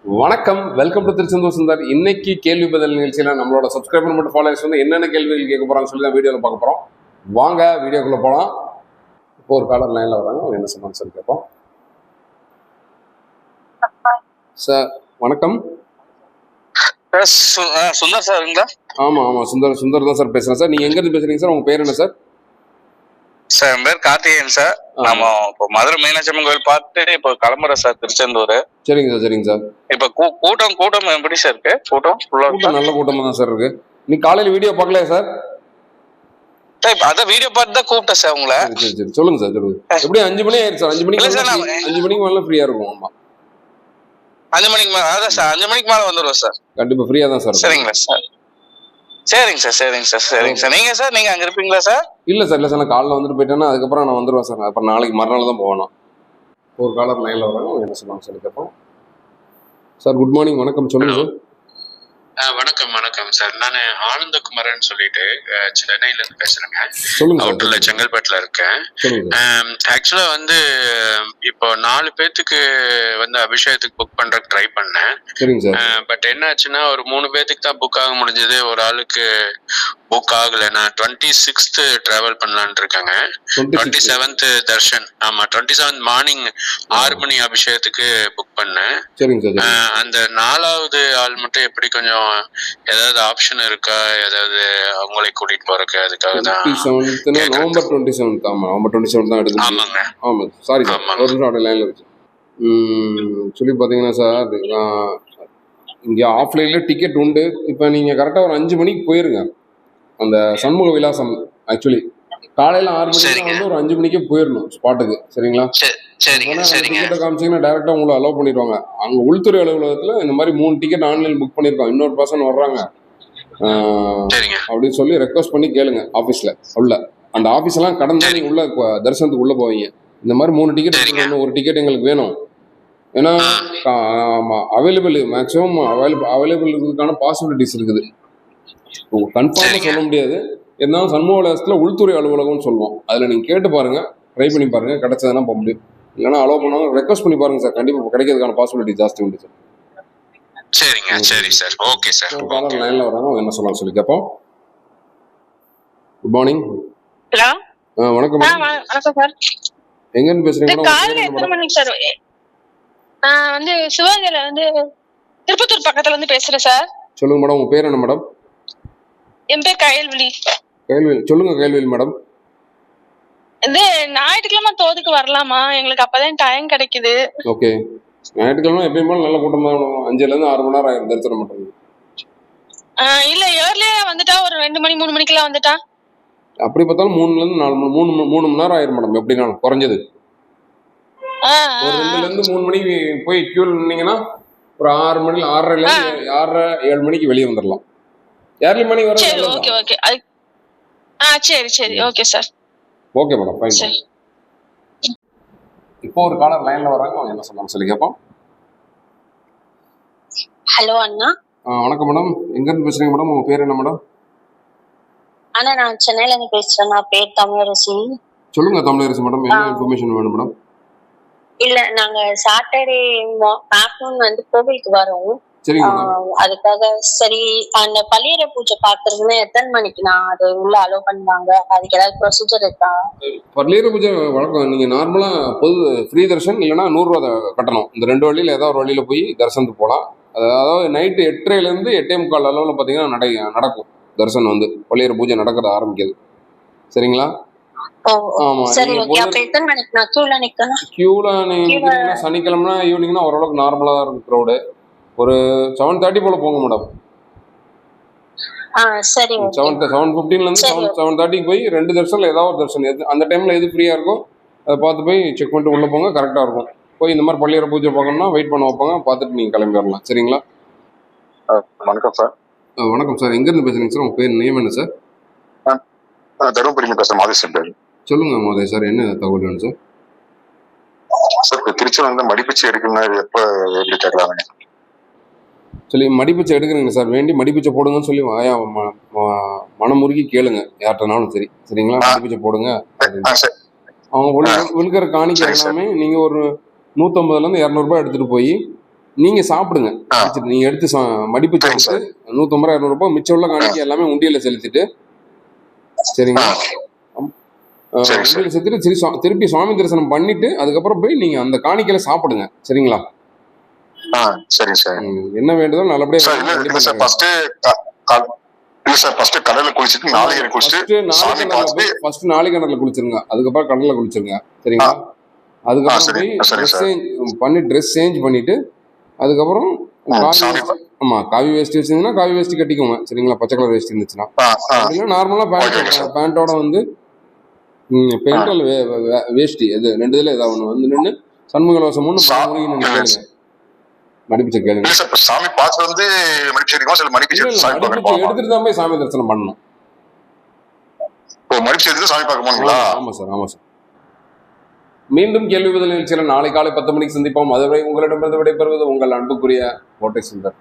வணக்கம், welcome to Tiruchendur Sundar. இன்னைக்கு கேள்வி பதில் நிகழ்ச்சியில் நம்மளோட சப்ஸ்கிரைபர் மட்டும் ஃபாலோவர்ஸ் வந்து என்னென்ன கேள்விகள் கேட்க போறாங்கன்னு சொல்லி தான் வீடியோவில் பார்க்க போகிறோம். வாங்க வீடியோக்குள்ளே போகலாம். இப்போ ஒரு காலர் லைனில் வராங்க, அவங்க என்ன சொன்னான்னு சொல்லி கேட்போம். சார் வணக்கம். சுந்தர் சாருங்களா? ஆமாம், சுந்தர் தான் சார் பேசுகிறேன். சார் நீங்கள் எங்கேருந்து பேசுகிறீங்க சார்? உங்கள் பேர் என்ன சார்? சார் என் பேர் கார்த்திகேயன் சார். நம்ம இப்போ மதுரை மீனாட்சி அம்மன் கோயில் பார்த்துட்டு இப்போ கிளம்புறோம் சார் திருச்செந்தூர். சரிங்க சார். இப்போ கூட்டம் எப்படி சார் இருக்கு? கூட்டம் நல்ல கூட்டமாக தான் சார் இருக்கு. நீ காலையில் வீடியோ பார்க்கலையா சார்? அதான் வீடியோ பார்த்து தான் கூப்பிட்டேன் சார் உங்களை. சரி சொல்லுங்க சார். எப்படி 5 மணி ஆயிடுச்சு சார்? 5 மணிக்கு மேலே ஃப்ரீயா இருக்கும். ஆமாம், 5 மணிக்கு மேலே. அதான் சார் 5 மணிக்கு மேலே வந்துடுவோம் சார். கண்டிப்பாக ஃப்ரீயாக தான் சார். சரிங்களா சார்? சரிங்க சார். நீங்க அங்க இருப்பீங்களா சார்? இல்ல சார் நான் காலைல வந்துட்டு போயிட்டேன்னா அதுக்கப்புறம் நான் வந்துடுவேன் சார். அப்புறம் நாளைக்கு மறுநாள் தான் போகணும். ஒரு காலர் லைன்ல வராங்க, அவங்க என்ன சொல்லுவாங்க சொல்லி கேட்போம். சார் குட் மார்னிங், வணக்கம், சொல்லுங்க சார். வணக்கம் சார். நான் ஆனந்தகுமாரன் சொல்லிட்டு சென்னையில இருந்து பேசுறேங்க. சொல்லுங்க. அவுட்டர்ல செங்கல்பட்டுல இருக்கேன். ஆக்சுவலா வந்து இப்போ 4 பேத்துக்கு வந்து அபிஷேகத்துக்கு புக் பண்றதுக்கு ட்ரை பண்ணேன். சரிங்க சார். பட் என்ன ஆச்சுன்னா ஒரு 3 பேத்துக்கு தான் புக் ஆக முடிஞ்சது. ஒரு ஆளுக்கு புக் ஆகல. நான் 26th டிராவல் பண்ணலான் இருக்காங்க. 27th தர்ஷன். ஆமா, 27th மார்னிங் 6 மணி அபிஷேகத்துக்கு புக் பண்ணேன். அந்த 4வது ஆள் மட்டும் எப்படி கொஞ்சம் ஏதாவது ஆப்ஷன் இருக்கா? ஏதாவது அவங்களை கூட்டிட்டு போறதுக்கு? அதுக்காக தான். November 27th. ஆமா, நவம்பர் 27th தான் எடுக்கணும். ஆமாங்க. ஆமா, சாரி சார், ஒரு நிமிஷம் அப்படியே லைன்ல இருக்கு. சொல்லி பாத்தீங்கன்னா சார், இங்க ஆஃப்லைன்ல டிக்கெட் உண்டு. இப்போ நீங்க கரெக்டா ஒரு 5 மணிக்கு போயிருங்க. அந்த சண்முக விலாசம் ஆக்சுவலி காலையில 6 மணிக்கு வந்து ஒரு 5 மணிக்கே போயிடணும் ஸ்பாட்டுக்கு. சரிங்களா? டிக்கெட்டை காமிச்சிங்கன்னா டைரக்டா உங்களை அலோவ் பண்ணிடுவாங்க. அங்க உள்துறை அலுவலகத்துல இந்த மாதிரி 3 டிக்கெட் ஆன்லைன் புக் பண்ணிருக்கோம், இன்னொரு பர்சன் வர்றாங்க அப்படின்னு சொல்லி ரெக்வஸ்ட் பண்ணி கேளுங்க ஆபீஸ்ல. உள்ள அந்த ஆபீஸ் எல்லாம் கடந்து நீங்க உள்ள தரிசனத்துக்கு உள்ள போவீங்க. இந்த மாதிரி 3 டிக்கெட், ஒரு டிக்கெட் எங்களுக்கு வேணும். ஏன்னா அவைலபிள் மேக்ஸிமம் அவைலபிள் இருக்கிறதுக்கான பாசிபிலிட்டிஸ் இருக்குது. கன்ஃபார்மா சொல்ல முடியாது. இருந்தாலும் சண்முக விலாசத்துல உள்துறை அலுவலகம்னு சொல்லுவோம். அதுல நீங்க கேட்டு பாருங்க, ட்ரை பண்ணி பாருங்க, கிடைச்சதுன்னா போக முடியும். இல்லைன்னா அலோவ் பண்ணாங்க ரெக்வஸ்ட் பண்ணி பாருங்க சார். கண்டிப்பா கிடைக்கிறதுக்கான பாசிபிலிட்டி ஜாஸ்தி உண்டு சார். சரி சார். Okay sir. லைன்ல வராங்க, அவங்க என்ன சொல்லலாம் சொல்லி கேட்போம். Good morning. ஹலோ, வணக்கம். வணக்கம் சார். எங்க இருந்து பேசுறீங்க? காலையில எத்தனை மணிக்கு சார்? நான் வந்து சிவகங்கையில வந்து திருப்பத்தூர் பக்கத்துல இருந்து பேசுறேன் சார். சொல்லுங்க மேடம், உங்க பேர் என்ன மேடம்? என் பேர் கயல்விழி. சொல்லுங்க கயல்விழி மேடம். இது ஞாயிற்றுக்கிழமை தோதுக்கு வரலாமா? எங்களுக்கு அப்பதான் டைம் கிடைக்குது. ஓகே, ஞாயிற்றுக்கிழமை எப்பயுமே நல்ல கூட்டம் தான். 5ல இருந்து 6 மணி நேரம் ஆயிரும் தரிசனம் பண்றது. இல்ல ஏர்லியா வந்துட்டா ஒரு 2 மணி 3 மணிக்கெல்லாம் வந்துட்டா அப்படி பார்த்தாலும் 3ல இருந்து 4 மணி 3 மணி நேரம் ஆயிரும் மேடம். எப்படினாலும் குறைஞ்சது ஒரு 2ல இருந்து 3 மணிக்கு போய் கியூல நின்னீங்கன்னா ஒரு 6 மணி 6:30 7 மணிக்கு வெளியே வந்துடலாம். ஏர்லி மணி வர. ஓகே. சரி okay sir. Okay madam, fine. இப்போ ஒரு காலர் லைன்ல வராங்க, அவங்க என்ன சொன்னாங்க சொல்லி கேட்போம். ஹலோ அண்ணா. வணக்கம் மேடம். எங்க இருந்து பேசுறீங்க மேடம்? உங்க பேர் என்ன மேடம்? அண்ணா, நான் சென்னையில இருந்து பேசுறேன். நான் பேர் தமிழரசி. சொல்லுங்க தமிழரசி மேடம், என்ன இன்ஃபர்மேஷன் வேணும் மேடம்? இல்ல, நாங்க சாட்டர்டே ஆஃப்டர்நூன் வந்து கோவிலுக்கு வரோம். அதுக்காக சரி, அந்த பள்ளியறை பூஜை பாக்குறதுன்னு எத்தனை மணிக்குண்ணா அது உள்ள அலோவ் பண்ணுவாங்க? அதுக்கு ஏதாவது ப்ரொசீஜர் இருக்கா? பள்ளியறை பூஜை வழக்கம். நீங்க நார்மலா பொது ஃப்ரீ தர்ஷன் இல்லைன்னா 100 ரூபா கட்டணும். இந்த 2 வழியில ஏதாவது ஒரு வழியில போய் தரிசனத்துக்கு போகலாம். அதாவது நைட்டு 8:30 இருந்து 8:45 அளவில் பார்த்தீங்கன்னா நடக்கும் தரிசனம். வந்து பள்ளியறை பூஜை நடக்கிறது ஆரம்பிக்குது. சரிங்களா? ஆமா. கியூல நீங்க சனிக்கிழமை ஈவினிங்னா ஓரளவுக்கு நார்மலா தான் இருக்கும் க்ரௌடு. ஒரு 7:30 போல போங்க மேடம். 7:15 இருந்து 7:30 போய் 2 தர்ஷன்ல ஏதாவது ஒரு தர்ஷன் அந்த டைம்ல எது ஃப்ரீயா இருக்கோ அதை பார்த்து போய் செக் பண்ணிட்டு உள்ள போங்க. கரெக்டா இருக்கும். போய் இந்த மாதிரி பள்ளியறை பூஜை பார்க்கணும்னா வெயிட் பண்ண வைப்பாங்க, பார்த்துட்டு நீங்க கிளம்பி வரலாம். சரிங்களா? வணக்கம் சார். வணக்கம் சார். எங்க இருந்து பேசுறீங்க சார்? உங்க பேர் நேம் என்ன சார்? தருமபுரி பேசுறேன், மாதேஷ் சார். சொல்லுங்க மாதேஷ் சார், என்ன தகவல் வேணும் சார்? சார், திருச்சியில் வந்து மடிப்பிச்சை எடுக்கணும், எப்ப எப்படி கேட்கலாங்க? சொல்லி மடிப்பிச்சை எடுக்கிறீங்க சார், வேண்டி மடிப்பிச்சை போடுங்கன்னு சொல்லி மனமுருகி கேளுங்க யார்கிட்டனாலும் சரி. சரிங்களா? மடிப்பிச்சை போடுங்க. அவங்க விழுக்கிற காணிக்கை எல்லாமே நீங்க ஒரு 150ல இருந்து 200 ரூபாய் எடுத்துட்டு போய் நீங்க சாப்பிடுங்க. நீங்க எடுத்து மடிப்பு எடுத்து 150 200 மிச்சம் உள்ள காணிக்கை எல்லாமே உண்டியல செலுத்திட்டு சரிங்களா, உண்டியல செலுத்திட்டு திருப்பி சுவாமி தரிசனம் பண்ணிட்டு அதுக்கப்புறம் போய் நீங்க அந்த காணிக்கையில சாப்பிடுங்க. சரிங்களா? சரி சார். என்ன வேண்டுதோ நல்லபடியா கடல்ல குளிச்சுட்டு நாளைக்கு குளிச்சிருங்க. அதுக்கப்புறம் கடல்ல குளிச்சிருங்க. சரிங்களா? அதுக்கப்புறம் போய் ட்ரெஸ் சேஞ்ச் பண்ணிட்டு அதுக்கப்புறம் காவி வேஷ்டி வச்சிருந்தீங்கன்னா காவி வேஷ்டி கட்டிக்கோங்க. சரிங்களா? பச்சை கலர் வேஷ்டி இருந்துச்சுன்னா நார்மலா பேண்டோட வந்து பெயிண்டல் வேஷ்டி அது 2 இதுல ஏதாவது ஒண்ணு வந்து நின்று சண்முகலோசம் கேளுங்க. மடிப்பிச்சை கேளுங்க. சாமி பார்த்து வந்து எடுத்துட்டு தான் போய் சாமி தரிசனம் பண்ணணும். சாமி பார்க்க போனீங்களா? ஆமா சார். மீண்டும் கேள்வி பதில் நிகழ்ச்சியில் நாளை காலை 10 மணிக்கு சந்திப்போம். அதுவரை உங்களிடமிருந்து விடைபெறுவது உங்கள் அன்புக்குரிய கோட்டை சுந்தர்.